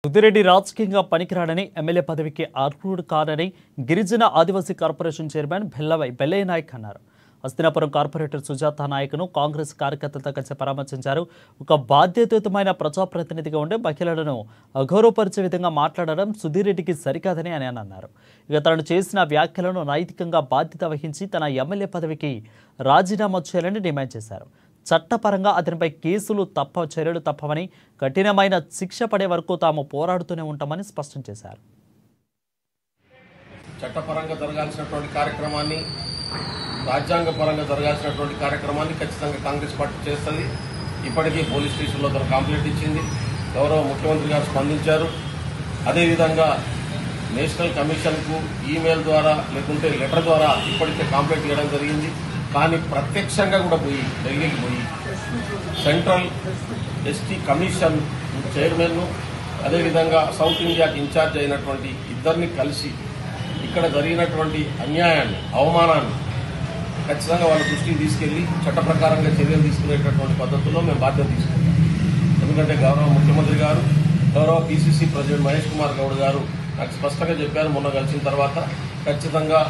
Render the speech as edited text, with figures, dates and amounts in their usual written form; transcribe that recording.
సుధిరెడ్డి రాజకీయంగా పనికిరాడని ఎమ్మెల్యే పదవికి అర్హుడు కాదని గిరిజన ఆదివాసీ కార్పొరేషన్ చైర్మన్ బెల్లయ్య నాయక్ అన్నారు. హస్తినాపురం కార్పొరేటర్ సుజాత నాయక్ను కాంగ్రెస్ కార్యకర్తలతో కలిసి పరామర్శించారు. ఒక బాధ్యతాయుతమైన ప్రజాప్రతినిధిగా ఉండే మహిళలను అగౌరవపరిచే విధంగా మాట్లాడడం సుధిరెడ్డికి సరికాదని ఆయన అన్నారు. ఇక తను చేసిన వ్యాఖ్యలను నైతికంగా బాధ్యత వహించి తన ఎమ్మెల్యే పదవికి రాజీనామా చేయాలని డిమాండ్ చేశారు. చట్టపరంగా అతనిపై చర్యలు తప్పవని, కఠినమైన శిక్ష పడే వరకు తాము పోరాడుతూనే ఉంటామని స్పష్టం చేశారు. చట్టపరంగా జరగాల్సినటువంటి కార్యక్రమాన్ని, రాజ్యాంగపరంగా జరగాల్సినటువంటి కార్యక్రమాన్ని ఖచ్చితంగా కాంగ్రెస్ పార్టీ చేస్తుంది. ఇప్పటికీ పోలీస్ స్టేషన్లో తన కంప్లైంట్ ఇచ్చింది. గౌరవ ముఖ్యమంత్రి గారు స్పందించారు. అదేవిధంగా నేషనల్ కమిషన్కు ఈమెయిల్ ద్వారా లేకుంటే లెటర్ ద్వారా ఇప్పటికే కంప్లైంట్ ఇవ్వడం జరిగింది. కానీ ప్రత్యక్షంగా కూడా పోయి ఢిల్లీకి పోయి సెంట్రల్ ఎస్టీ కమిషన్ చైర్మన్ను అదేవిధంగా సౌత్ ఇండియాకి ఇన్ఛార్జ్ అయినటువంటి ఇద్దరిని కలిసి ఇక్కడ జరిగినటువంటి అన్యాయాన్ని, అవమానాన్ని ఖచ్చితంగా వాళ్ళ దృష్టికి తీసుకెళ్లి చట్ట ప్రకారంగా చర్యలు తీసుకునేటటువంటి పద్ధతుల్లో మేము బాధ్యత తీసుకుంటాం. ఎందుకంటే గౌరవ ముఖ్యమంత్రి గారు, గౌరవ పిసిసి ప్రెసిడెంట్ మహేష్ కుమార్ గౌడ్ గారు నాకు స్పష్టంగా చెప్పారు. మొన్న కలిసిన తర్వాత ఖచ్చితంగా